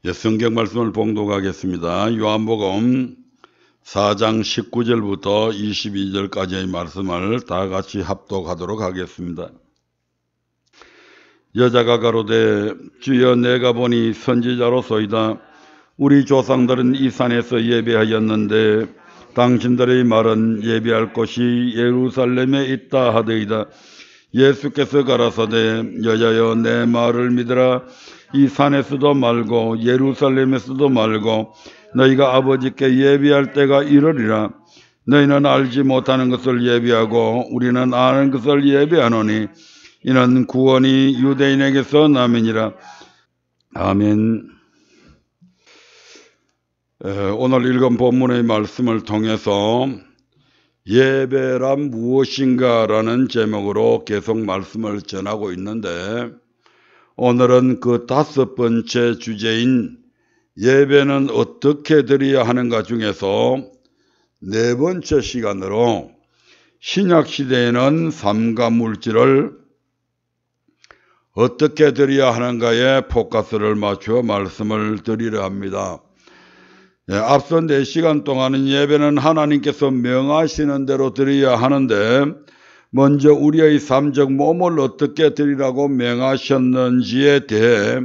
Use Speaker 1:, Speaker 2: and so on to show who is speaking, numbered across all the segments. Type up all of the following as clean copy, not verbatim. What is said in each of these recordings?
Speaker 1: 성경 말씀을 봉독하겠습니다. 요한복음 4장 19절부터 22절까지의 말씀을 다 같이 합독하도록 하겠습니다. 여자가 가로되 주여 내가 보니 선지자로소이다. 우리 조상들은 이 산에서 예배하였는데 당신들의 말은 예배할 곳이 예루살렘에 있다 하더이다. 예수께서 가라사대 여자여 내 말을 믿으라. 이 산에서도 말고 예루살렘에서도 말고 너희가 아버지께 예배할 때가 이르리라. 너희는 알지 못하는 것을 예배하고 우리는 아는 것을 예배하노니 이는 구원이 유대인에게서 남이니라. 아멘. 오늘 읽은 본문의 말씀을 통해서 예배란 무엇인가 라는 제목으로 계속 말씀을 전하고 있는데, 오늘은 그 5번째 주제인 예배는 어떻게 드려야 하는가 중에서 4번째 시간으로 신약시대에는 삼가물질을 어떻게 드려야 하는가에 포커스를 맞추어 말씀을 드리려 합니다. 앞선 4시간 동안은 예배는 하나님께서 명하시는 대로 드려야 하는데, 먼저 우리의 삶적 몸을 어떻게 드리라고 명하셨는지에 대해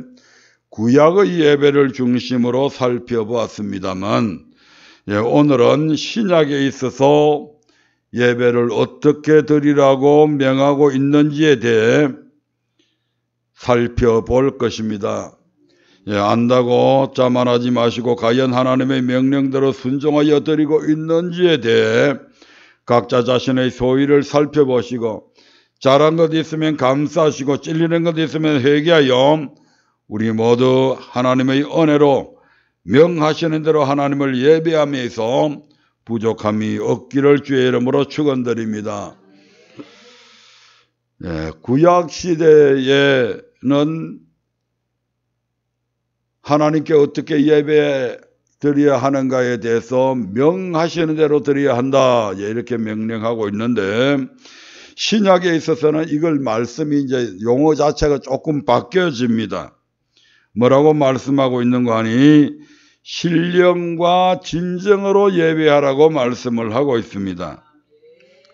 Speaker 1: 구약의 예배를 중심으로 살펴보았습니다만, 오늘은 신약에 있어서 예배를 어떻게 드리라고 명하고 있는지에 대해 살펴볼 것입니다. 안다고 자만하지 마시고 과연 하나님의 명령대로 순종하여 드리고 있는지에 대해 각자 자신의 소위를 살펴보시고 잘한 것 있으면 감사하시고 찔리는 것 있으면 회개하여 우리 모두 하나님의 은혜로 명하시는 대로 하나님을 예배하면서 부족함이 없기를 주의 이름으로 축원드립니다. 구약 시대에는 하나님께 어떻게 예배 드려야 하는가에 대해서 명하시는 대로 드려야 한다, 이렇게 명령하고 있는데, 신약에 있어서는 이걸 말씀이 이제 용어 자체가 조금 바뀌어집니다. 뭐라고 말씀하고 있는 거 아니? 신령과 진정으로 예배하라고 말씀을 하고 있습니다.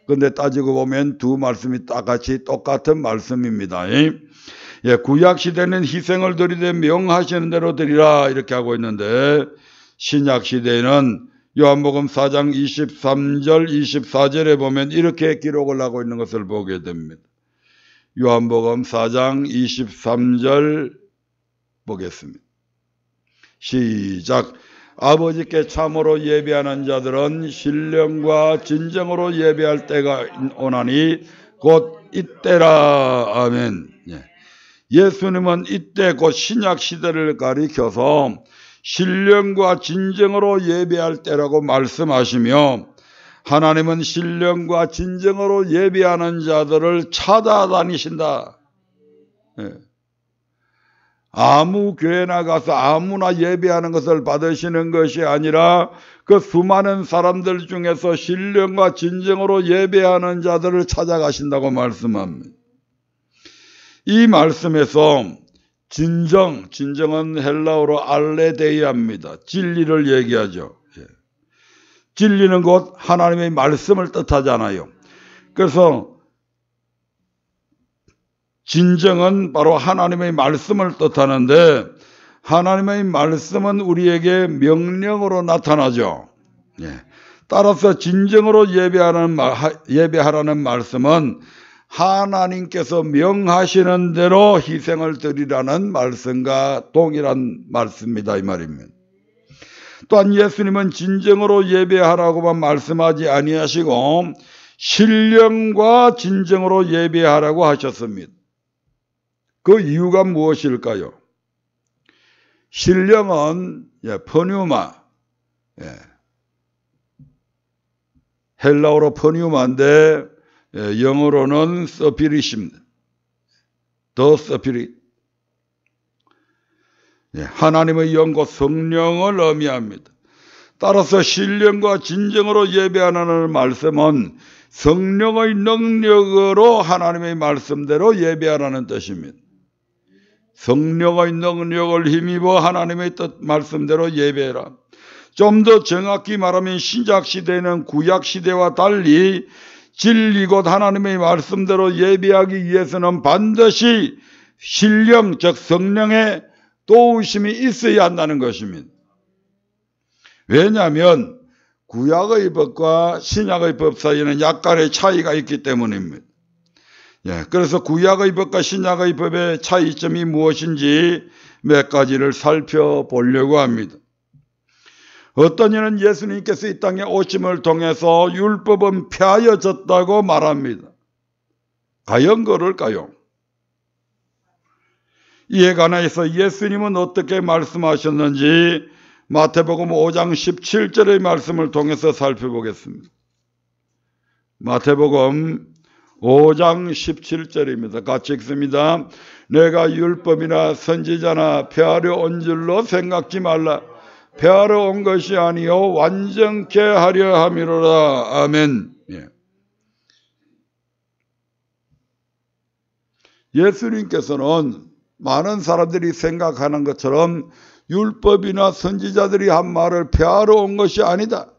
Speaker 1: 근데 따지고 보면 두 말씀이 같이 똑같은 말씀입니다. 구약 시대는 희생을 드리되 명하시는 대로 드리라 이렇게 하고 있는데, 신약 시대에는 요한복음 4장 23절 24절에 보면 이렇게 기록을 하고 있는 것을 보게 됩니다. 요한복음 4장 23절 보겠습니다. 시작. 아버지께 참으로 예배하는 자들은 신령과 진정으로 예배할 때가 오나니 곧 이때라. 아멘. 예수님은 이때 곧 신약 시대를 가리켜서 신령과 진정으로 예배할 때라고 말씀하시며, 하나님은 신령과 진정으로 예배하는 자들을 찾아다니신다. 아무 교회나 가서 아무나 예배하는 것을 받으시는 것이 아니라 그 수많은 사람들 중에서 신령과 진정으로 예배하는 자들을 찾아가신다고 말씀합니다. 이 말씀에서 진정은 헬라어로 알레데이아입니다. 진리를 얘기하죠. 진리는 곧 하나님의 말씀을 뜻하잖아요. 그래서 진정은 바로 하나님의 말씀을 뜻하는데, 하나님의 말씀은 우리에게 명령으로 나타나죠. 따라서 진정으로 예배하라는 말씀은 하나님께서 명하시는 대로 희생을 드리라는 말씀과 동일한 말씀입니다, 이 말입니다. 또한 예수님은 진정으로 예배하라고만 말씀하지 아니하시고 신령과 진정으로 예배하라고 하셨습니다. 그 이유가 무엇일까요? 신령은 퍼뉴마, 헬라어로 퍼뉴마인데 영어로는 스피릿입니다. 더 스피릿. 하나님의 영과 성령을 의미합니다. 따라서 신령과 진정으로 예배하는 말씀은 성령의 능력으로 하나님의 말씀대로 예배하라는 뜻입니다. 성령의 능력을 힘입어 하나님의 뜻 말씀대로 예배해라. 좀 더 정확히 말하면 신약시대에는 구약시대와 달리 진리 곧 하나님의 말씀대로 예배하기 위해서는 반드시 신령 즉 성령의 도우심이 있어야 한다는 것입니다. 왜냐하면 구약의 법과 신약의 법 사이에는 약간의 차이가 있기 때문입니다. 그래서 구약의 법과 신약의 법의 차이점이 무엇인지 몇 가지를 살펴보려고 합니다. 어떤 이는 예수님께서 이 땅에 오심을 통해서 율법은 폐하여졌다고 말합니다. 과연 그럴까요? 이에 관해서 예수님은 어떻게 말씀하셨는지 마태복음 5장 17절의 말씀을 통해서 살펴보겠습니다. 마태복음 5장 17절입니다. 같이 읽습니다. 내가 율법이나 선지자나 폐하려 온 줄로 생각지 말라. 폐하러 온 것이 아니요 완전케 하려 함이로라. 아멘. 예수님께서는 많은 사람들이 생각하는 것처럼 율법이나 선지자들이 한 말을 폐하러 온 것이 아니다.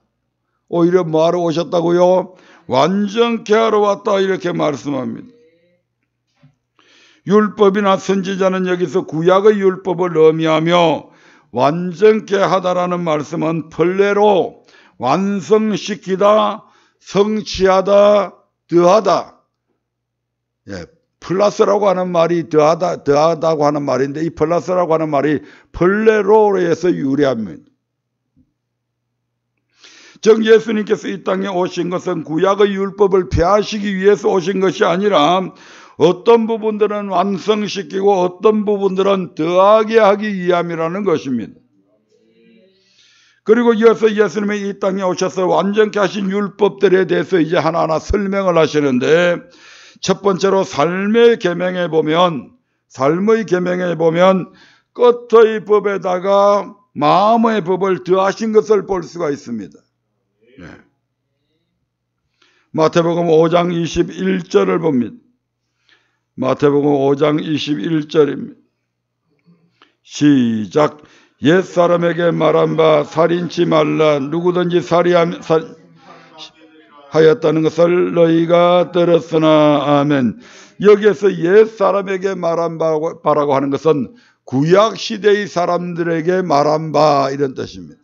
Speaker 1: 오히려 뭐하러 오셨다고요? 완전케 하러 왔다 이렇게 말씀합니다. 율법이나 선지자는 여기서 구약의 율법을 의미하며 완전케 하다라는 말씀은 본래로 완성시키다, 성취하다, 더하다. 플러스라고 하는 말이 더하다고 하는 말인데 이 플러스라고 하는 말이 본래로에서 유래합니다. 즉 예수님께서 이 땅에 오신 것은 구약의 율법을 폐하시기 위해서 오신 것이 아니라 어떤 부분들은 완성시키고 어떤 부분들은 더하게 하기 위함이라는 것입니다. 그리고 이어서 예수님이 이 땅에 오셔서 완전케 하신 율법들에 대해서 이제 하나하나 설명을 하시는데 첫 번째로 삶의 계명에 보면 끝의 법에다가 마음의 법을 더하신 것을 볼 수가 있습니다. 마태복음 5장 21절을 봅니다. 마태복음 5장 21절입니다. 시작. 옛사람에게 말한 바 살인치 말라. 누구든지 하였다는 것을 너희가 들었으나. 아멘. 여기에서 옛사람에게 말한 바라고 하는 것은 구약시대의 사람들에게 말한 바 이런 뜻입니다.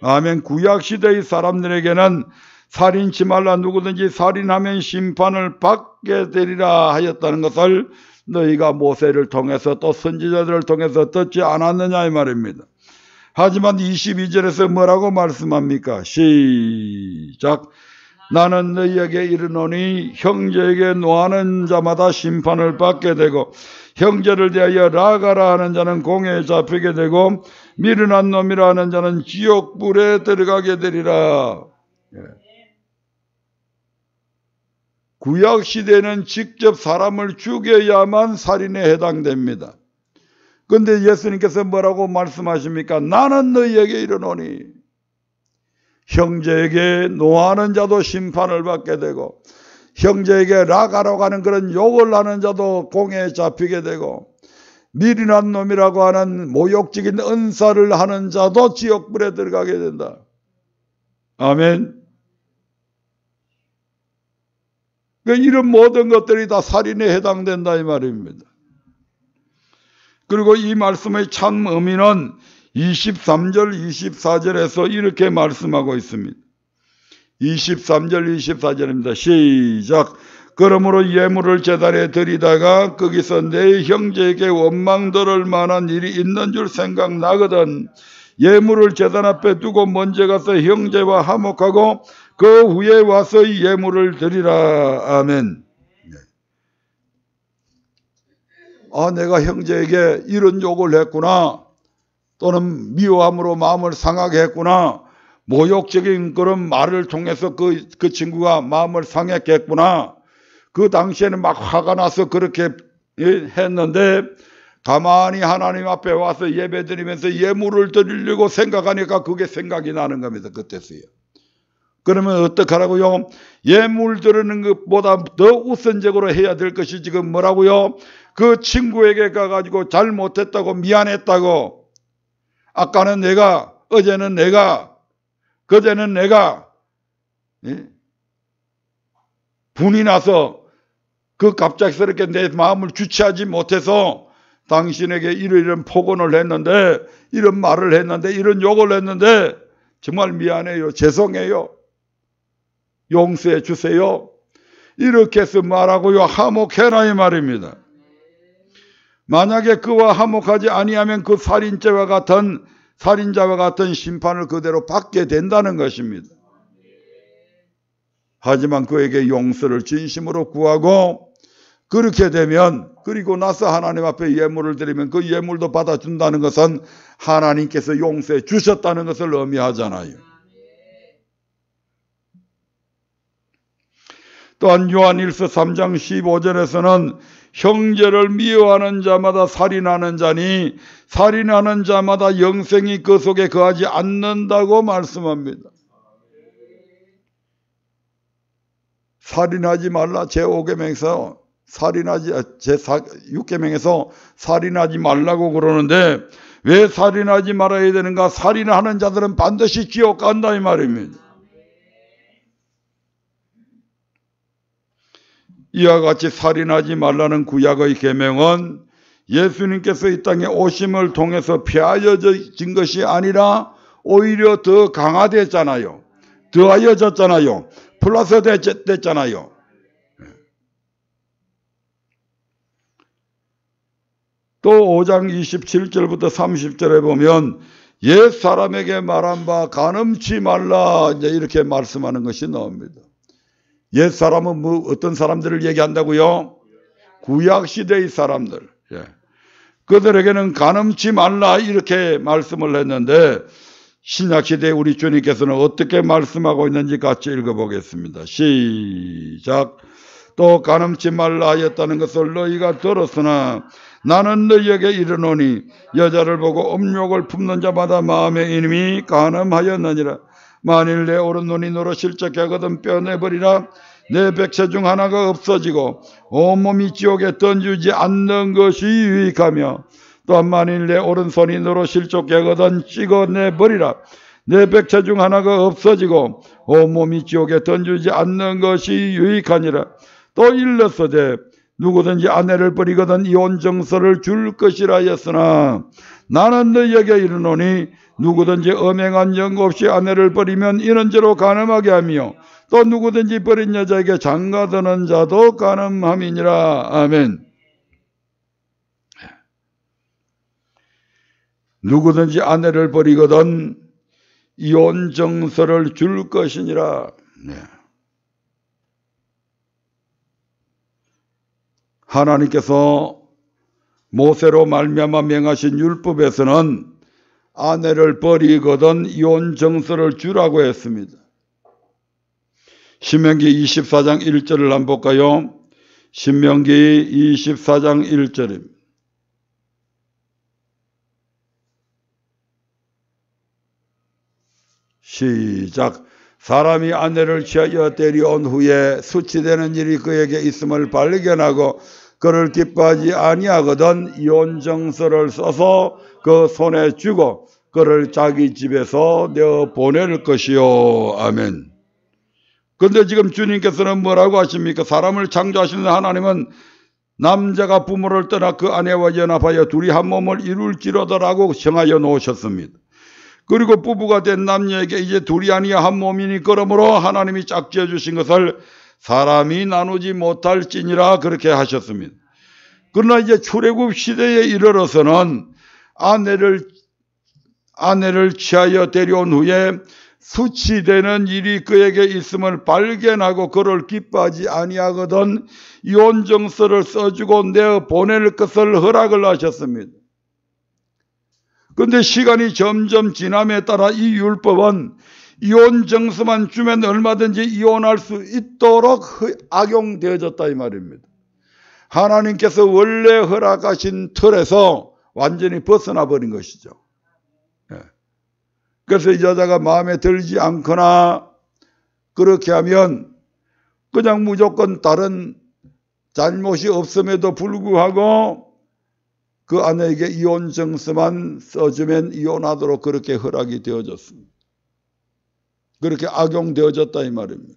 Speaker 1: 아멘. 구약시대의 사람들에게는 살인치 말라. 누구든지 살인하면 심판을 받게 되리라 하였다는 것을 너희가 모세를 통해서 또 선지자들을 통해서 듣지 않았느냐 이 말입니다. 하지만 22절에서 뭐라고 말씀합니까? 시작. 나는 너희에게 이르노니 형제에게 노하는 자마다 심판을 받게 되고 형제를 대하여 라가라 하는 자는 공회에 잡히게 되고 미련한 놈이라 하는 자는 지옥불에 들어가게 되리라. 구약시대는 직접 사람을 죽여야만 살인에 해당됩니다. 그런데 예수님께서 뭐라고 말씀하십니까? 나는 너희에게 이르노니 형제에게 노하는 자도 심판을 받게 되고 형제에게 락하러 가는 그런 욕을 하는 자도 공회에 잡히게 되고 미련한 놈이라고 하는 모욕적인 은사를 하는 자도 지옥불에 들어가게 된다. 아멘. 이런 모든 것들이 다 살인에 해당된다 이 말입니다. 그리고 이 말씀의 참 의미는 23절 24절에서 이렇게 말씀하고 있습니다. 23절 24절입니다. 시작. 그러므로 예물을 제단에 드리다가 거기서 내 형제에게 원망 들을 만한 일이 있는 줄 생각나거든 예물을 제단 앞에 두고 먼저 가서 형제와 화목하고 그 후에 와서 이 예물을 드리라. 아멘. 내가 형제에게 이런 욕을 했구나. 또는 미워함으로 마음을 상하게 했구나. 모욕적인 그런 말을 통해서 그 친구가 마음을 상했게 했구나. 그 당시에는 막 화가 나서 그렇게 했는데 가만히 하나님 앞에 와서 예배드리면서 예물을 드리려고 생각하니까 그게 생각이 나는 겁니다. 그때서요. 그러면 어떡하라고요? 예물 드리는 것보다 더 우선적으로 해야 될 것이 지금 뭐라고요? 그 친구에게 가가지고 잘못했다고 미안했다고, 아까는 내가, 어제는 내가, 그제는 내가, 분이 나서 그 갑작스럽게 내 마음을 주체하지 못해서 당신에게 이런 폭언을 했는데, 이런 말을 했는데, 이런 욕을 했는데 정말 미안해요. 죄송해요. 용서해 주세요. 이렇게 해서 말하고요, 화목해라 이 말입니다. 만약에 그와 화목하지 아니하면 그 살인자와 같은 심판을 그대로 받게 된다는 것입니다. 하지만 그에게 용서를 진심으로 구하고, 그렇게 되면, 그리고 나서 하나님 앞에 예물을 드리면 그 예물도 받아준다는 것은 하나님께서 용서해 주셨다는 것을 의미하잖아요. 또한 요한일서 3장 15절에서는 형제를 미워하는 자마다 살인하는 자니 살인하는 자마다 영생이 그 속에 거하지 않는다고 말씀합니다. 살인하지 말라 제5계명에서 제6계명에서 살인하지 말라고 그러는데 왜 살인하지 말아야 되는가? 살인하는 자들은 반드시 지옥 간다 이 말입니다. 이와 같이 살인하지 말라는 구약의 계명은 예수님께서 이 땅에 오심을 통해서 폐하여진 것이 아니라 오히려 더 강화됐잖아요. 더하여졌잖아요. 플러스 됐잖아요. 또 5장 27절부터 30절에 보면 옛 사람에게 말한 바 간음치 말라 이제 이렇게 말씀하는 것이 나옵니다. 옛 사람은 뭐 어떤 사람들을 얘기한다고요? 구약시대의 사람들. 그들에게는 간음치 말라 이렇게 말씀을 했는데 신약시대에 우리 주님께서는 어떻게 말씀하고 있는지 같이 읽어보겠습니다. 시작. 또 간음치 말라 하였다는 것을 너희가 들었으나 나는 너희에게 이르노니 여자를 보고 음욕을 품는 자마다 마음에 이미 간음하였느니라. 만일 내 오른눈이 너로 실족하거든 뼈내버리라. 내 백세 중 하나가 없어지고 온몸이 지옥에 던지지 않는 것이 유익하며 또한 만일 내 오른손이 너로 실족하거든 찍어내버리라. 내 백세 중 하나가 없어지고 온몸이 지옥에 던지지 않는 것이 유익하니라. 또 일렀으되 누구든지 아내를 버리거든 이혼 정서를 줄 것이라 하였으나 나는 너희에게 이르노니 누구든지 음행한 영 없이 아내를 버리면 이는 죄로 간음하게 하며 또 누구든지 버린 여자에게 장가드는 자도 간음함이니라. 아멘. 누구든지 아내를 버리거든 이혼 정서를 줄 것이니라. 하나님께서 모세로 말미암아 명하신 율법에서는 아내를 버리거든 이혼 정서를 주라고 했습니다. 신명기 24장 1절을 한번 볼까요? 신명기 24장 1절입니다. 시작. 사람이 아내를 취하여 데려온 후에 수치되는 일이 그에게 있음을 발견하고 그를 기뻐하지 아니하거든 이혼 정서를 써서 그 손에 쥐고 그를 자기 집에서 내어 보낼 것이요. 아멘. 그런데 지금 주님께서는 뭐라고 하십니까? 사람을 창조하시는 하나님은 남자가 부모를 떠나 그 아내와 연합하여 둘이 한 몸을 이룰지로다라고 정하여 놓으셨습니다. 그리고 부부가 된 남녀에게 이제 둘이 아니야 한 몸이니 그러므로 하나님이 짝지어 주신 것을 사람이 나누지 못할지니라 그렇게 하셨습니다. 그러나 이제 출애굽 시대에 이르러서는 아내를 취하여 데려온 후에 수치되는 일이 그에게 있음을 발견하고 그를 기뻐하지 아니하거든 이혼 정서를 써주고 내어 보낼 것을 허락을 하셨습니다. 그런데 시간이 점점 지남에 따라 이 율법은 이혼 정서만 주면 얼마든지 이혼할 수 있도록 악용되어졌다 이 말입니다. 하나님께서 원래 허락하신 틀에서 완전히 벗어나 버린 것이죠. 그래서 이 여자가 마음에 들지 않거나 그렇게 하면 그냥 무조건 다른 잘못이 없음에도 불구하고 그 아내에게 이혼 증서만 써주면 이혼하도록 그렇게 허락이 되어졌습니다. 그렇게 악용되어졌다 이 말입니다.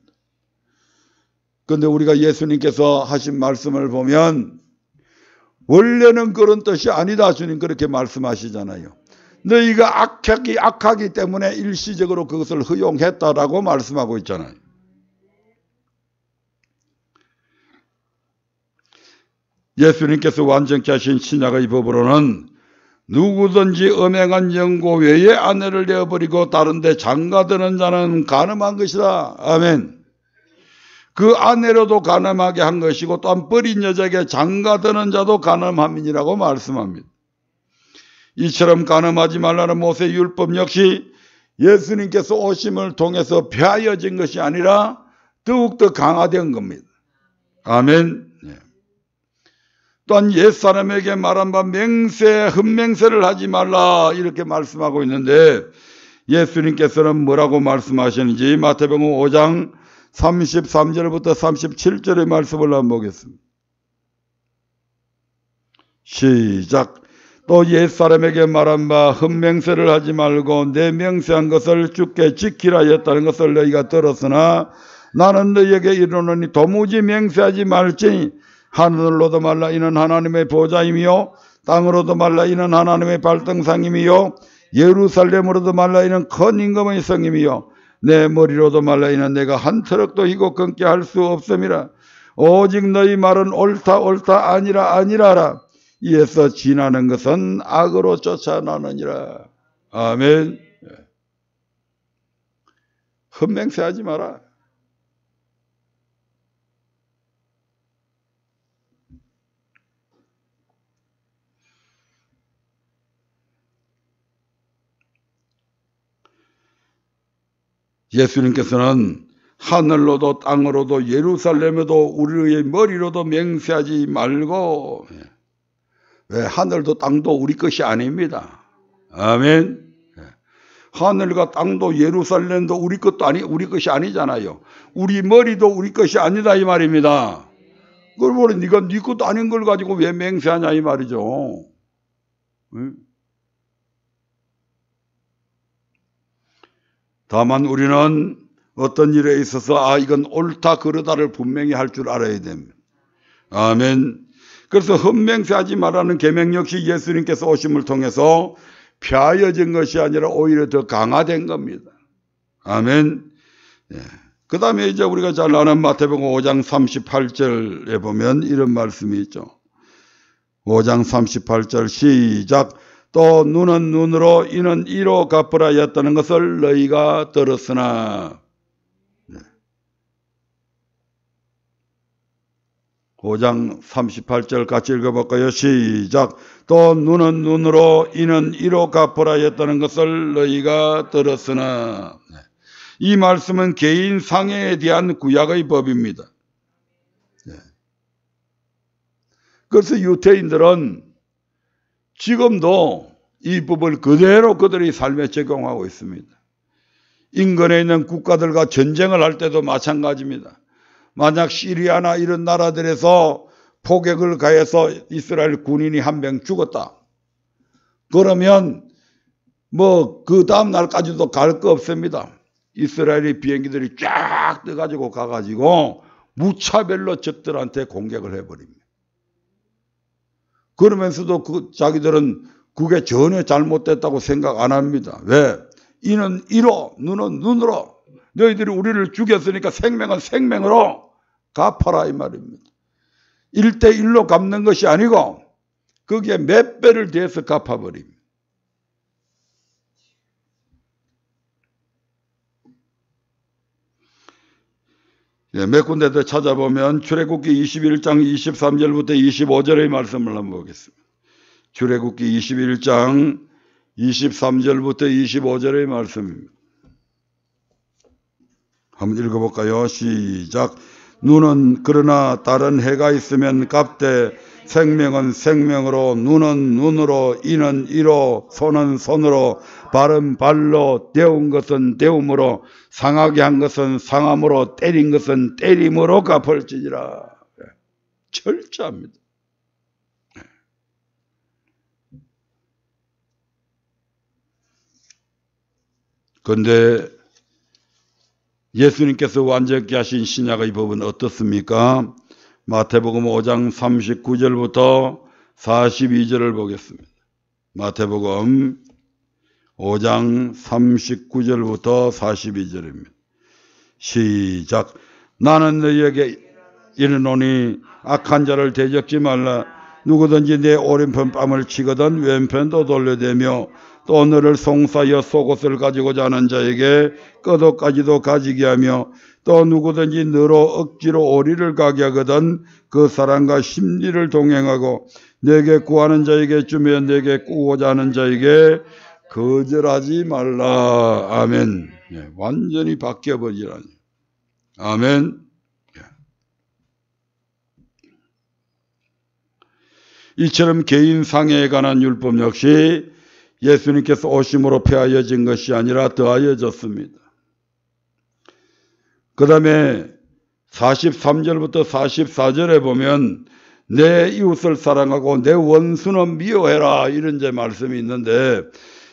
Speaker 1: 그런데 우리가 예수님께서 하신 말씀을 보면 원래는 그런 뜻이 아니다. 주님 그렇게 말씀하시잖아요. 너희가 악하기 때문에 일시적으로 그것을 허용했다라고 말씀하고 있잖아요. 예수님께서 완전케 하신 신약의 법으로는 누구든지 음행한 영고 외에 아내를 내어버리고 다른 데 장가드는 자는 간음한 것이다. 아멘. 그 아내로도 간음하게 한 것이고 또한 버린 여자에게 장가드는 자도 간음함이니라고 말씀합니다. 이처럼 간음하지 말라는 모세의 율법 역시 예수님께서 오심을 통해서 폐하여진 것이 아니라 더욱더 강화된 겁니다. 아멘. 또한 옛사람에게 말한 바 흠맹세를 하지 말라 이렇게 말씀하고 있는데 예수님께서는 뭐라고 말씀하시는지 마태복음 5장 33절부터 37절의 말씀을 한번 보겠습니다. 시작. 또 옛사람에게 말한 바 흠맹세를 하지 말고 내 명세한 것을 주께 지키라 했다는 것을 너희가 들었으나 나는 너희에게 이르노니 도무지 맹세하지 말지니 하늘로도 말라 이는 하나님의 보좌임이요 땅으로도 말라 이는 하나님의 발등상임이요 예루살렘으로도 말라 이는 큰 임금의 성임이요 내 머리로도 말라 이는 내가 한 트럭도 희고 끊게 할 수 없음이라. 오직 너희 말은 옳다 아니라 아니라라. 이에서 지나는 것은 악으로 쫓아나느니라. 아멘. 흠맹세하지 마라. 예수님께서는 하늘로도 땅으로도 예루살렘에도 우리의 머리로도 맹세하지 말고, 왜 하늘도 땅도 우리 것이 아닙니다. 아멘. 하늘과 땅도 예루살렘도 우리 것이 아니잖아요. 우리 머리도 우리 것이 아니다 이 말입니다. 그걸 네가 네 것도 아닌 걸 가지고 왜 맹세하냐 이 말이죠. 다만 우리는 어떤 일에 있어서 이건 옳다 그르다를 분명히 할 줄 알아야 됩니다. 아멘. 그래서 흠맹세하지 말라는 계명 역시 예수님께서 오심을 통해서 폐하여진 것이 아니라 오히려 더 강화된 겁니다. 아멘. 그 다음에 이제 우리가 잘 아는 마태복음 5장 38절에 보면 이런 말씀이 있죠. 5장 38절 시작. 또 눈은 눈으로 이는 이로 갚으라 했다는 것을 너희가 들었으나. 5장 38절 같이 읽어볼까요? 시작. 또 눈은 눈으로 이는 이로 갚으라 했다는 것을 너희가 들었으나. 이 말씀은 개인 상해에 대한 구약의 법입니다. 그래서 유대인들은 지금도 이 법을 그대로 그들의 삶에 적용하고 있습니다. 인근에 있는 국가들과 전쟁을 할 때도 마찬가지입니다. 만약 시리아나 이런 나라들에서 포격을 가해서 이스라엘 군인이 한 명 죽었다. 그러면 그 다음 날까지도 갈 거 없습니다. 이스라엘의 비행기들이 쫙 떠가지고 가가지고 무차별로 적들한테 공격을 해버립니다. 그러면서도 자기들은 그게 전혀 잘못됐다고 생각 안 합니다. 왜? 이는 이로, 눈은 눈으로. 너희들이 우리를 죽였으니까 생명은 생명으로 갚아라 이 말입니다. 1대1로 갚는 것이 아니고 거기에 몇 배를 더해서 갚아버립니다. 몇 군데도 찾아보면 출애굽기 21장 23절부터 25절의 말씀을 한번 보겠습니다. 출애굽기 21장 23절부터 25절의 말씀입니다. 한번 읽어볼까요? 시작. 눈은 그러나 다른 해가 있으면 갚되 생명은 생명으로, 눈은 눈으로, 이는 이로, 손은 손으로, 발은 발로, 데운 것은 데움으로, 상하게 한 것은 상함으로, 때린 것은 때림으로 갚을지니라. 철저합니다. 그런데 예수님께서 완전케 하신 신약의 법은 어떻습니까? 마태복음 5장 39절부터 42절을 보겠습니다. 마태복음 5장 39절부터 42절입니다. 시작. 나는 너희에게 이르노니 악한 자를 대적지 말라. 누구든지 내 오른편 뺨을 치거든 왼편도 돌려대며 또 너를 송사하여 속옷을 가지고자 하는 자에게 끄덕까지도 가지게 하며 또 누구든지 너로 억지로 오리를 가게 하거든 그 사람과 심리를 동행하고 내게 구하는 자에게 주며 내게 꾸고자 하는 자에게 거절하지 말라. 아멘. 예, 완전히 바뀌어버리라니. 아멘. 예. 이처럼 개인 상해에 관한 율법 역시 예수님께서 오심으로 폐하여진 것이 아니라 더하여졌습니다. 그 다음에 43절부터 44절에 보면 내 이웃을 사랑하고 내 원수는 미워해라 이런 제 말씀이 있는데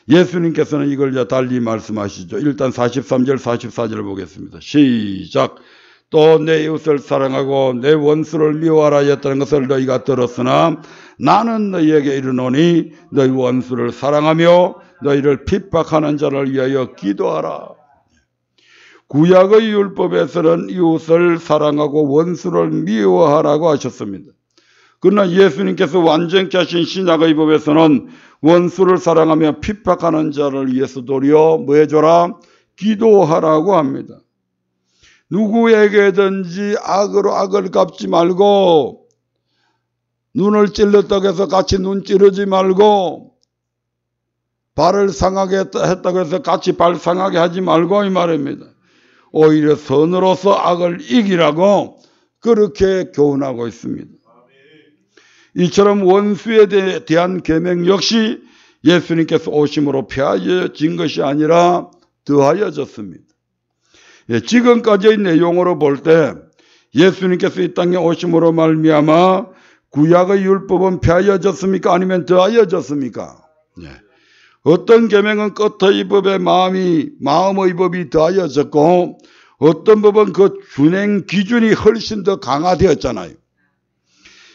Speaker 1: 예수님께서는 이걸 이제 달리 말씀하시죠. 일단 43절 44절을 보겠습니다. 시작. 또 내 이웃을 사랑하고 내 원수를 미워하라 했다는 것을 너희가 들었으나 나는 너희에게 이르노니 너희 원수를 사랑하며 너희를 핍박하는 자를 위하여 기도하라. 구약의 율법에서는 이웃을 사랑하고 원수를 미워하라고 하셨습니다. 그러나 예수님께서 완전케 하신 신약의 법에서는 원수를 사랑하며 핍박하는 자를 위해서 도리어 뭐 해줘라? 기도하라고 합니다. 누구에게든지 악으로 악을 갚지 말고 눈을 찔렀다고 해서 같이 눈 찌르지 말고 발을 상하게 했다고 해서 같이 발 상하게 하지 말고 이 말입니다. 오히려 선으로서 악을 이기라고 그렇게 교훈하고 있습니다. 이처럼 원수에 대한 계명 역시 예수님께서 오심으로 폐하여진 것이 아니라 더하여졌습니다. 예, 지금까지의 내용으로 볼 때 예수님께서 이 땅에 오심으로 말미암아 구약의 율법은 폐하여졌습니까? 아니면 더하여졌습니까? 예. 어떤 계명은 끝의 법의 마음의 법이 더하여졌고 어떤 법은 그 준행 기준이 훨씬 더 강화되었잖아요.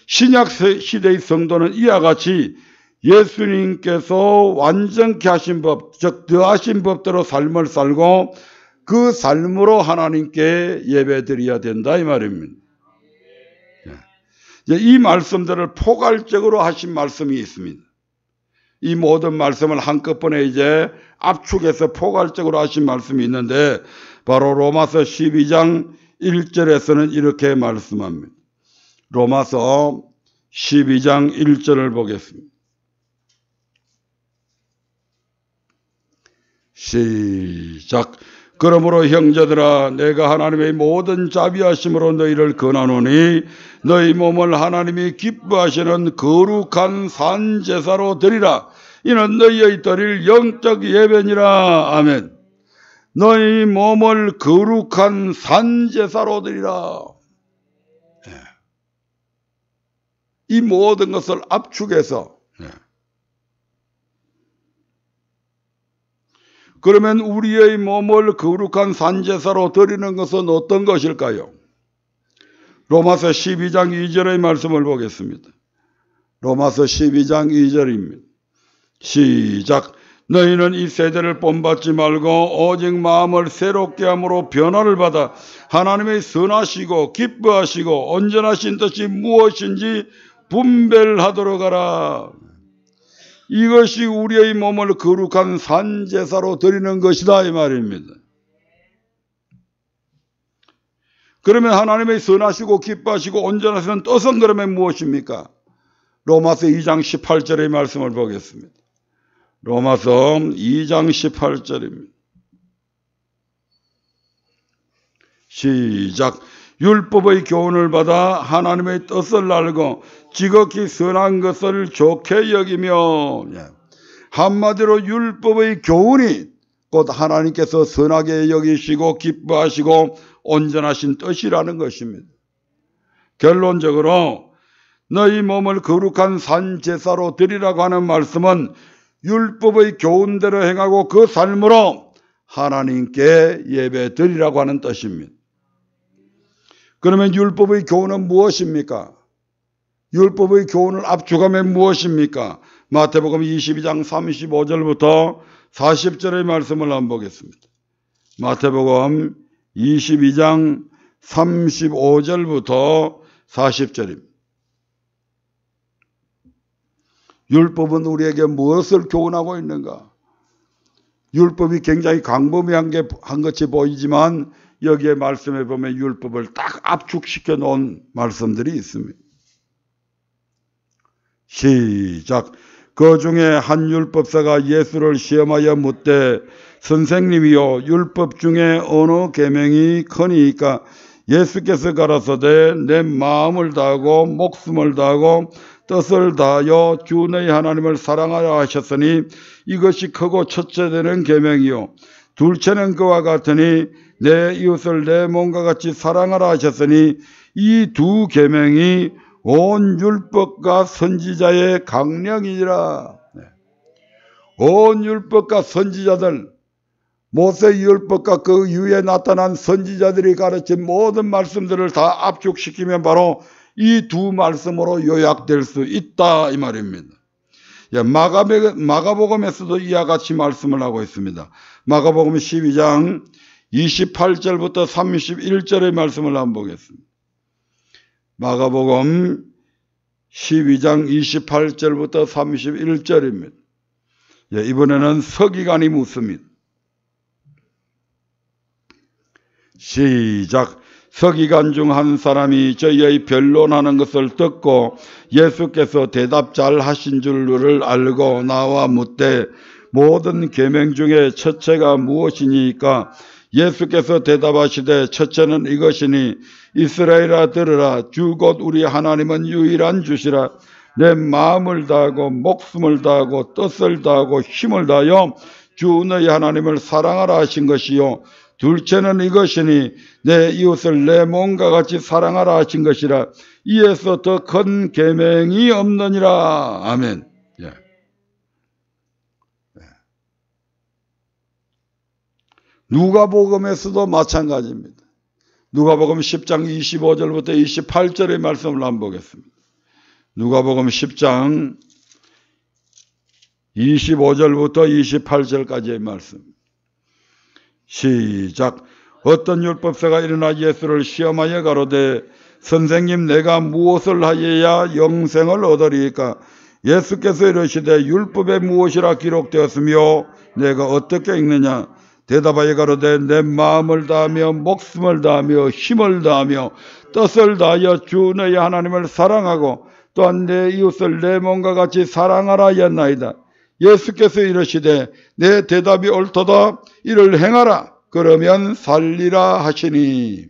Speaker 1: 신약 시대의 성도는 이와 같이 예수님께서 완전케 하신 법, 즉 더하신 법대로 삶을 살고 그 삶으로 하나님께 예배드려야 된다 이 말입니다. 이 말씀들을 포괄적으로 하신 말씀이 있습니다. 이 모든 말씀을 한꺼번에 이제 압축해서 포괄적으로 하신 말씀이 있는데 바로 로마서 12장 1절에서는 이렇게 말씀합니다. 로마서 12장 1절을 보겠습니다. 시작. 그러므로 형제들아 내가 하나님의 모든 자비하심으로 너희를 권하노니 너희 몸을 하나님이 기뻐하시는 거룩한 산제사로 드리라. 이는 너희의 드릴 영적 예배니라. 아멘. 너희 몸을 거룩한 산제사로 드리라. 이 모든 것을 압축해서 그러면 우리의 몸을 거룩한 산제사로 드리는 것은 어떤 것일까요? 로마서 12장 2절의 말씀을 보겠습니다. 로마서 12장 2절입니다. 시작. 너희는 이 세대를 본받지 말고 오직 마음을 새롭게 함으로 변화를 받아 하나님의 선하시고 기뻐하시고 온전하신 뜻이 무엇인지 분별하도록 하라. 이것이 우리의 몸을 거룩한 산제사로 드리는 것이다 이 말입니다. 그러면 하나님의 선하시고 기뻐하시고 온전하신 뜻은 그러면 무엇입니까? 로마서 2장 18절의 말씀을 보겠습니다. 로마서 2장 18절입니다. 시작. 율법의 교훈을 받아 하나님의 뜻을 알고 지극히 선한 것을 좋게 여기며, 한마디로 율법의 교훈이 곧 하나님께서 선하게 여기시고 기뻐하시고 온전하신 뜻이라는 것입니다. 결론적으로 너희 몸을 거룩한 산 제사로 드리라고 하는 말씀은 율법의 교훈대로 행하고 그 삶으로 하나님께 예배 드리라고 하는 뜻입니다. 그러면 율법의 교훈은 무엇입니까? 율법의 교훈을 압축하면 무엇입니까? 마태복음 22장 35절부터 40절의 말씀을 한번 보겠습니다. 마태복음 22장 35절부터 40절입니다. 율법은 우리에게 무엇을 교훈하고 있는가? 율법이 굉장히 광범위한 것이 보이지만 여기에 말씀해 보면 율법을 딱 압축시켜 놓은 말씀들이 있습니다. 시작. 그 중에 한 율법사가 예수를 시험하여 묻되 선생님이요 율법 중에 어느 계명이 크니까? 예수께서 가라사대 내 마음을 다하고 목숨을 다하고 뜻을 다하여 주 너희 하나님을 사랑하라 하셨으니 이것이 크고 첫째 되는 계명이요 둘째는 그와 같으니 내 이웃을 내 몸과 같이 사랑하라 하셨으니 이 두 계명이 온 율법과 선지자의 강령이니라. 온 율법과 선지자들, 모세 율법과 그 이후에 나타난 선지자들이 가르친 모든 말씀들을 다 압축시키면 바로 이 두 말씀으로 요약될 수 있다 이 말입니다. 마가복음에서도 이와 같이 말씀을 하고 있습니다. 마가복음 12장 28절부터 31절의 말씀을 한번 보겠습니다. 마가복음 12장 28절부터 31절입니다. 이번에는 서기관이 묻습니다. 시작. 서기관 중 한 사람이 저희의 변론하는 것을 듣고 예수께서 대답 잘 하신 줄을 알고 나와 묻되 모든 계명 중에 첫째가 무엇이니까? 예수께서 대답하시되 첫째는 이것이니 이스라엘아 들으라. 주 곧 우리 하나님은 유일한 주시라. 내 마음을 다하고 목숨을 다하고 뜻을 다하고 힘을 다하여 주 너희 하나님을 사랑하라 하신 것이요 둘째는 이것이니 내 이웃을 내 몸과 같이 사랑하라 하신 것이라. 이에서 더 큰 계명이 없느니라. 아멘. 누가복음에서도 마찬가지입니다. 누가복음 10장 25절부터 28절의 말씀을 한번 보겠습니다. 누가복음 10장 25절부터 28절까지의 말씀. 시작. 어떤 율법사가 일어나 예수를 시험하여 가로되 선생님 내가 무엇을 하여야 영생을 얻으리이까? 예수께서 이르시되 율법에 무엇이라 기록되었으며 내가 어떻게 읽느냐? 대답하여 가로되 내 마음을 다하며 목숨을 다하며 힘을 다하며 뜻을 다하여 주 너희 하나님을 사랑하고 또한 내 이웃을 내 몸과 같이 사랑하라 하였나이다. 예수께서 이르시되 내 대답이 옳도다. 이를 행하라. 그러면 살리라 하시니.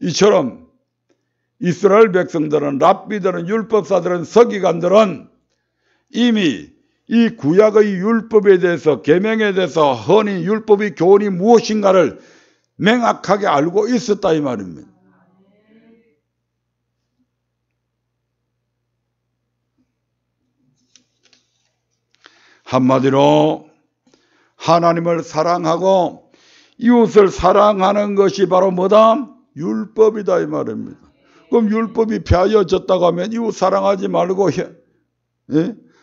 Speaker 1: 이처럼 이스라엘 백성들은 랍비들은 율법사들은 서기관들은 이미 이 구약의 율법에 대해서 계명에 대해서 흔히 율법의 교훈이 무엇인가를 명확하게 알고 있었다 이 말입니다. 한마디로 하나님을 사랑하고 이웃을 사랑하는 것이 바로 뭐다? 율법이다 이 말입니다. 그럼 율법이 폐하여졌다고 하면 이웃 사랑하지 말고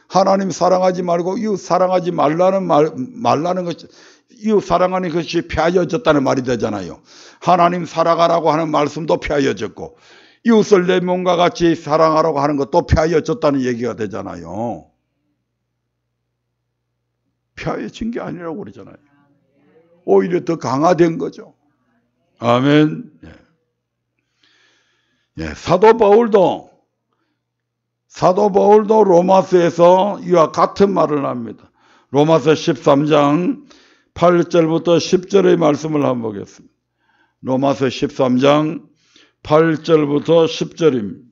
Speaker 1: 하나님 사랑하지 말고 이웃 사랑하지 말라는 것이 이웃 사랑하는 것이 폐하여졌다는 말이 되잖아요. 하나님 사랑하라고 하는 말씀도 폐하여졌고 이웃을 내 몸과 같이 사랑하라고 하는 것도 폐하여졌다는 얘기가 되잖아요. 폐하여진 게 아니라고 그러잖아요. 오히려 더 강화된 거죠. 아멘. 사도 바울도 로마서에서 이와 같은 말을 합니다. 로마서 13장 8절부터 10절의 말씀을 한번 보겠습니다. 로마서 13장 8절부터 10절입니다.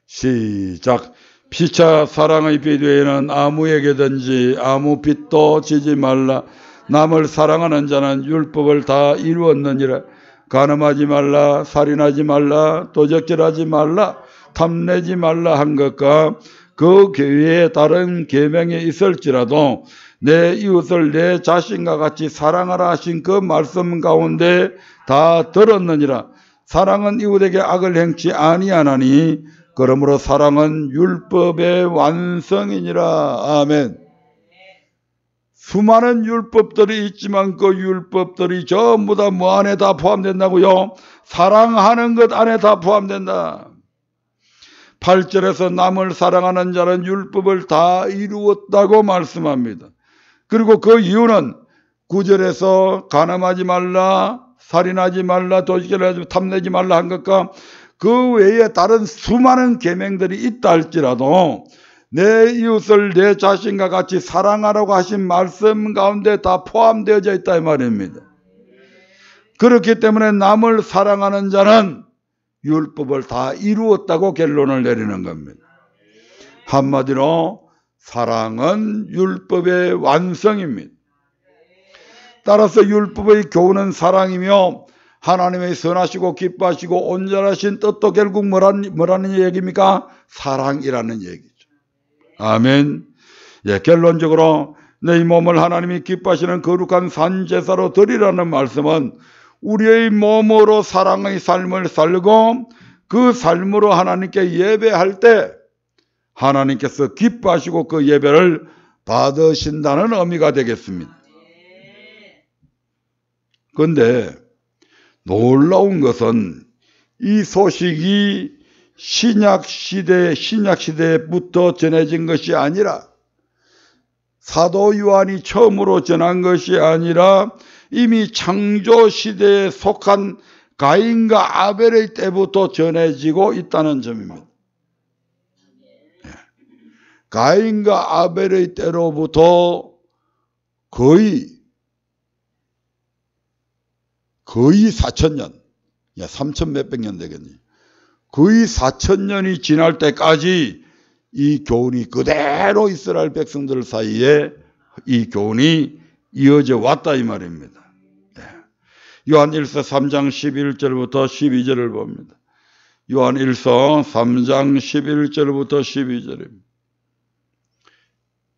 Speaker 1: 시작. 피차 사랑의 빛 외에는 아무에게든지 아무 빛도 지지 말라. 남을 사랑하는 자는 율법을 다 이루었느니라. 간음하지 말라, 살인하지 말라, 도적질하지 말라, 탐내지 말라 한 것과 그 외에 다른 계명이 있을지라도 내 이웃을 내 자신과 같이 사랑하라 하신 그 말씀 가운데 다 들었느니라. 사랑은 이웃에게 악을 행치 아니하나니 그러므로 사랑은 율법의 완성이니라. 아멘. 수많은 율법들이 있지만 그 율법들이 전부 다 뭐 안에 다 포함된다고요? 사랑하는 것 안에 다 포함된다. 8절에서 남을 사랑하는 자는 율법을 다 이루었다고 말씀합니다. 그리고 그 이유는 9절에서 간음하지 말라, 살인하지 말라, 도적질하지 말라, 탐내지 말라 한 것과 그 외에 다른 수많은 계명들이 있다 할지라도 내 이웃을 내 자신과 같이 사랑하라고 하신 말씀 가운데 다 포함되어져 있다 이 말입니다. 그렇기 때문에 남을 사랑하는 자는 율법을 다 이루었다고 결론을 내리는 겁니다. 한마디로 사랑은 율법의 완성입니다. 따라서 율법의 교훈은 사랑이며 하나님의 선하시고 기뻐하시고 온전하신 뜻도 결국 뭐라는 얘기입니까? 사랑이라는 얘기죠. 아멘. 예, 결론적으로 내 몸을 하나님이 기뻐하시는 거룩한 산제사로 드리라는 말씀은 우리의 몸으로 사랑의 삶을 살고 그 삶으로 하나님께 예배할 때 하나님께서 기뻐하시고 그 예배를 받으신다는 의미가 되겠습니다. 그런데 놀라운 것은 이 소식이 신약시대부터 전해진 것이 아니라 사도 요한이 처음으로 전한 것이 아니라 이미 창조시대에 속한 가인과 아벨의 때부터 전해지고 있다는 점입니다. 가인과 아벨의 때로부터 거의 4,000년, 3,000 몇백 년 되겠네요. 거의 4,000년이 지날 때까지 이 교훈이 그대로 이스라엘 백성들 사이에 이 교훈이 이어져 왔다 이 말입니다. 요한일서 3장 11절부터 12절을 봅니다. 요한일서 3장 11절부터 12절입니다.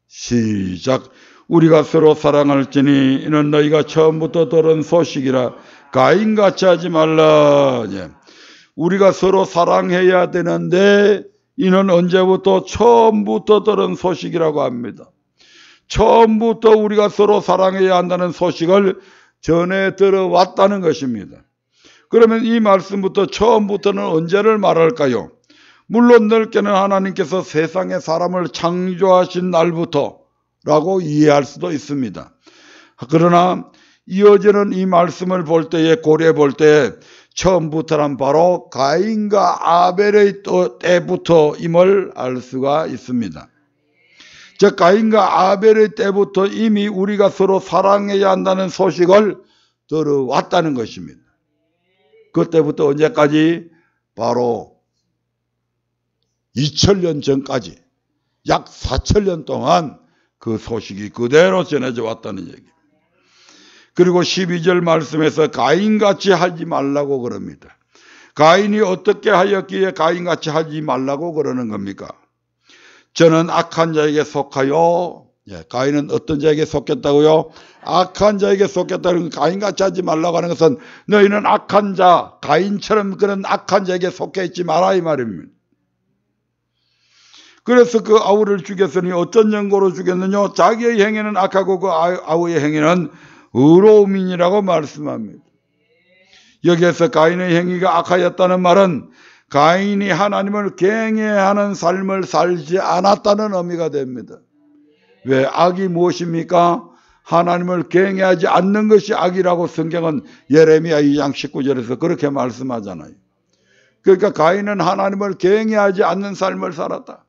Speaker 1: 시작. 우리가 서로 사랑할지니 이는 너희가 처음부터 들은 소식이라. 가인같이 하지 말라. 우리가 서로 사랑해야 되는데 이는 언제부터? 처음부터 들은 소식이라고 합니다. 처음부터 우리가 서로 사랑해야 한다는 소식을 전해 들어왔다는 것입니다. 그러면 이 말씀부터 처음부터는 언제를 말할까요? 물론 넓게는 하나님께서 세상에 사람을 창조하신 날부터 라고 이해할 수도 있습니다. 그러나 이어지는 이 말씀을 볼 때에 고려해 볼 때 처음부터는 바로 가인과 아벨의 때부터임을 알 수가 있습니다. 즉 가인과 아벨의 때부터 이미 우리가 서로 사랑해야 한다는 소식을 들어왔다는 것입니다. 그때부터 언제까지? 바로 2000년 전까지 약 4000년 동안 그 소식이 그대로 전해져 왔다는 얘기입니다. 그리고 12절 말씀에서 가인같이 하지 말라고 그럽니다. 가인이 어떻게 하였기에 가인같이 하지 말라고 그러는 겁니까? 저는 악한 자에게 속하여, 가인은 어떤 자에게 속했다고요? 악한 자에게 속했다는 가인같이 하지 말라고 하는 것은 너희는 악한 자, 가인처럼 그런 악한 자에게 속해 있지 마라 이 말입니다. 그래서 그 아우를 죽였으니 어떤 연고로 죽였느냐? 자기의 행위는 악하고 그 아우의 행위는 의로움이라고 말씀합니다. 여기에서 가인의 행위가 악하였다는 말은 가인이 하나님을 경외하는 삶을 살지 않았다는 의미가 됩니다. 왜? 악이 무엇입니까? 하나님을 경외하지 않는 것이 악이라고 성경은 예레미야 2장 19절에서 그렇게 말씀하잖아요. 그러니까 가인은 하나님을 경외하지 않는 삶을 살았다.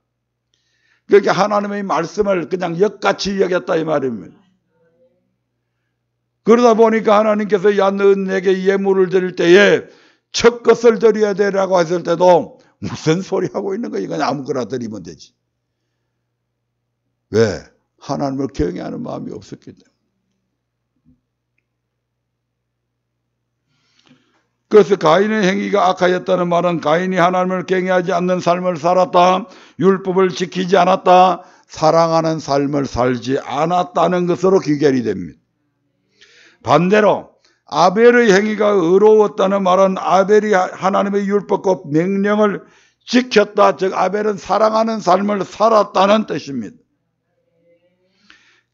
Speaker 1: 그러니까 하나님의 말씀을 그냥 역같이 여겼다 이 말입니다. 그러다 보니까 하나님께서 야, 너 내게 예물을 드릴 때에 첫 것을 드려야 되라고 했을 때도 무슨 소리 하고 있는 거야? 이건 아무거나 드리면 되지. 왜? 하나님을 경외하는 마음이 없었기 때문에. 그래서 가인의 행위가 악하였다는 말은 가인이 하나님을 경외하지 않는 삶을 살았다, 율법을 지키지 않았다, 사랑하는 삶을 살지 않았다는 것으로 귀결이 됩니다. 반대로 아벨의 행위가 의로웠다는 말은 아벨이 하나님의 율법과 명령을 지켰다, 즉 아벨은 사랑하는 삶을 살았다는 뜻입니다.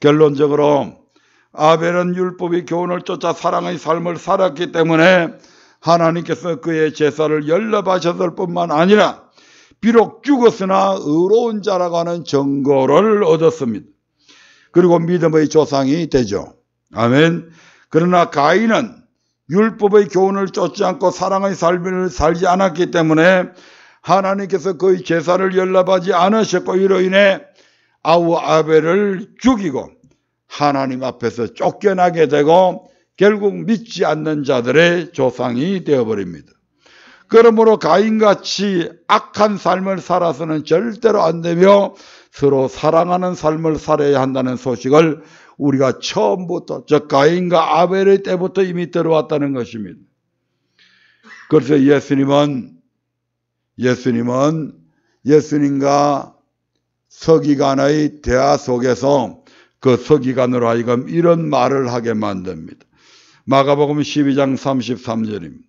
Speaker 1: 결론적으로 아벨은 율법의 교훈을 쫓아 사랑의 삶을 살았기 때문에 하나님께서 그의 제사를 연락하셨을 뿐만 아니라 비록 죽었으나 의로운 자라고 하는 정고를 얻었습니다. 그리고 믿음의 조상이 되죠. 아멘. 그러나 가인은 율법의 교훈을 쫓지 않고 사랑의 삶을 살지 않았기 때문에 하나님께서 그의 제사를 연락하지 않으셨고, 이로 인해 아우 아벨을 죽이고 하나님 앞에서 쫓겨나게 되고 결국 믿지 않는 자들의 조상이 되어버립니다. 그러므로 가인같이 악한 삶을 살아서는 절대로 안 되며 서로 사랑하는 삶을 살아야 한다는 소식을 우리가 처음부터, 즉 가인과 아벨의 때부터 이미 들어왔다는 것입니다. 그래서 예수님과 서기관의 대화 속에서 그 서기관으로 하여금 이런 말을 하게 만듭니다. 마가복음 12장 33절입니다.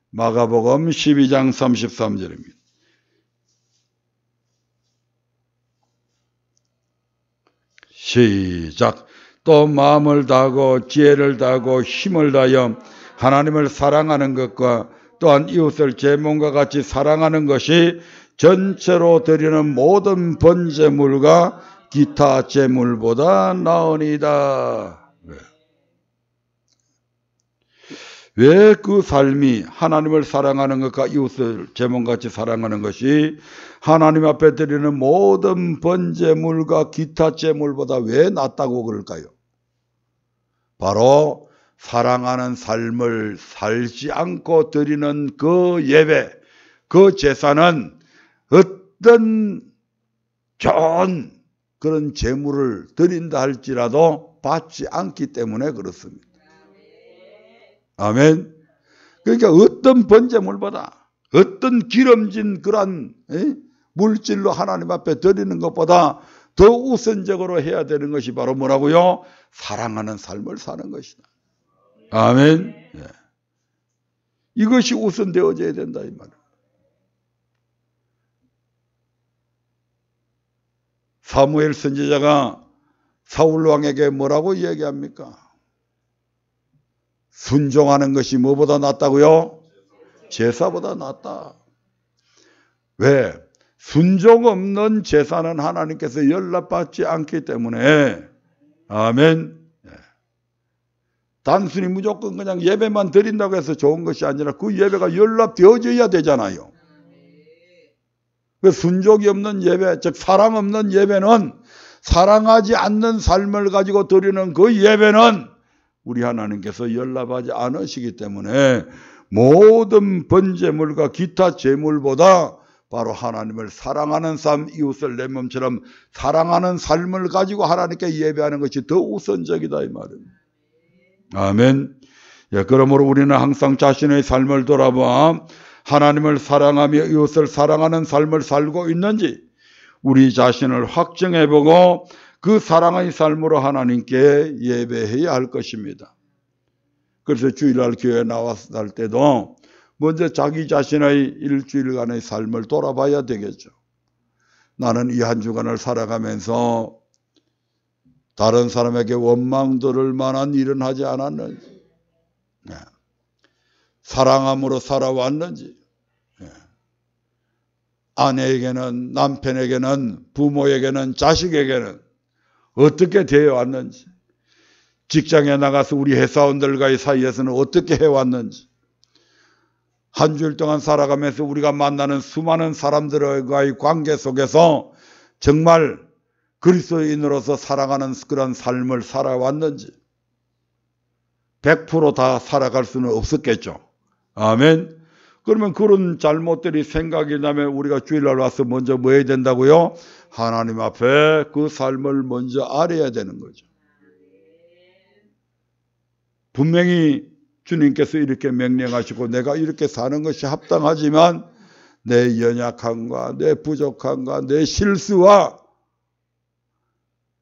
Speaker 1: 마가복음 12장 33절입니다. 시작. 또 마음을 다하고 지혜를 다하고 힘을 다하여 하나님을 사랑하는 것과 또한 이웃을 제 몸과 같이 사랑하는 것이 전체로 드리는 모든 번제물과 기타 제물보다 나으니이다. 왜 그 삶이 하나님을 사랑하는 것과 이웃을 제 몸같이 사랑하는 것이 하나님 앞에 드리는 모든 번제물과 기타 제물보다 왜 낫다고 그럴까요? 바로 사랑하는 삶을 살지 않고 드리는 그 예배, 그 제사는 어떤 좋은 그런 제물을 드린다 할지라도 받지 않기 때문에 그렇습니다. 아멘. 그러니까 어떤 번제물보다, 어떤 기름진 그런 물질로 하나님 앞에 드리는 것보다 더 우선적으로 해야 되는 것이 바로 뭐라고요? 사랑하는 삶을 사는 것이다. 아멘. 예. 이것이 우선되어져야 된다 이 말이에요. 사무엘 선지자가 사울 왕에게 뭐라고 이야기합니까? 순종하는 것이 뭐보다 낫다고요? 제사보다 낫다. 왜? 순종 없는 제사는 하나님께서 연락받지 않기 때문에. 아멘. 단순히 무조건 그냥 예배만 드린다고 해서 좋은 것이 아니라 그 예배가 연락되어져야 되잖아요. 그 순종이 없는 예배, 즉 사랑 없는 예배는, 사랑하지 않는 삶을 가지고 드리는 그 예배는 우리 하나님께서 연락하지 않으시기 때문에 모든 번제물과 기타 제물보다 바로 하나님을 사랑하는 삶, 이웃을 내 몸처럼 사랑하는 삶을 가지고 하나님께 예배하는 것이 더 우선적이다 이 말입니다. 아멘. 예, 그러므로 우리는 항상 자신의 삶을 돌아봐 하나님을 사랑하며 이웃을 사랑하는 삶을 살고 있는지 우리 자신을 확정해보고 그 사랑의 삶으로 하나님께 예배해야 할 것입니다. 그래서 주일날 교회에 나왔을 때도 먼저 자기 자신의 일주일간의 삶을 돌아봐야 되겠죠. 나는 이 한 주간을 살아가면서 다른 사람에게 원망 들을 만한 일은 하지 않았는지, 사랑함으로 살아왔는지, 아내에게는, 남편에게는, 부모에게는, 자식에게는 어떻게 되어 왔는지, 직장에 나가서 우리 회사원들과의 사이에서는 어떻게 해왔는지, 한 주일 동안 살아가면서 우리가 만나는 수많은 사람들과의 관계 속에서 정말 그리스도인으로서 살아가는 그런 삶을 살아왔는지 100% 다 살아갈 수는 없었겠죠. 아멘. 그러면 그런 잘못들이 생각이 나면 우리가 주일날 와서 먼저 뭐 해야 된다고요? 하나님 앞에 그 삶을 먼저 알아야 되는 거죠. 분명히 주님께서 이렇게 명령하시고 내가 이렇게 사는 것이 합당하지만 내 연약함과 내 부족함과 내 실수와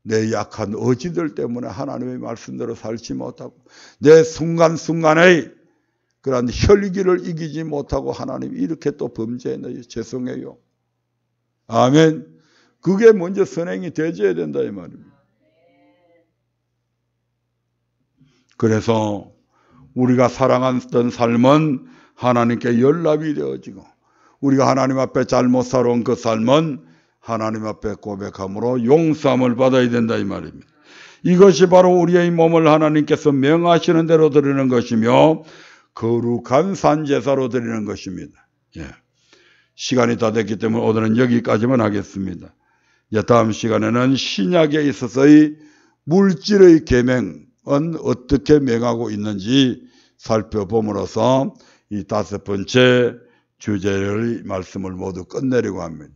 Speaker 1: 내 약한 의지들 때문에 하나님의 말씀대로 살지 못하고 내 순간순간의 그런 혈기를 이기지 못하고 하나님 이렇게 또 범죄했네요. 죄송해요. 아멘. 그게 먼저 선행이 되어야 된다 이 말입니다. 그래서 우리가 살아갔던 삶은 하나님께 연락이 되어지고 우리가 하나님 앞에 잘못 살아온 그 삶은 하나님 앞에 고백함으로 용서함을 받아야 된다 이 말입니다. 이것이 바로 우리의 몸을 하나님께서 명하시는 대로 드리는 것이며 거룩한 산제사로 드리는 것입니다. 예. 시간이 다 됐기 때문에 오늘은 여기까지만 하겠습니다. 다음 시간에는 신약에 있어서의 물질의 계명은 어떻게 명하고 있는지 살펴봄으로써 이 5번째 주제의 말씀을 모두 끝내려고 합니다.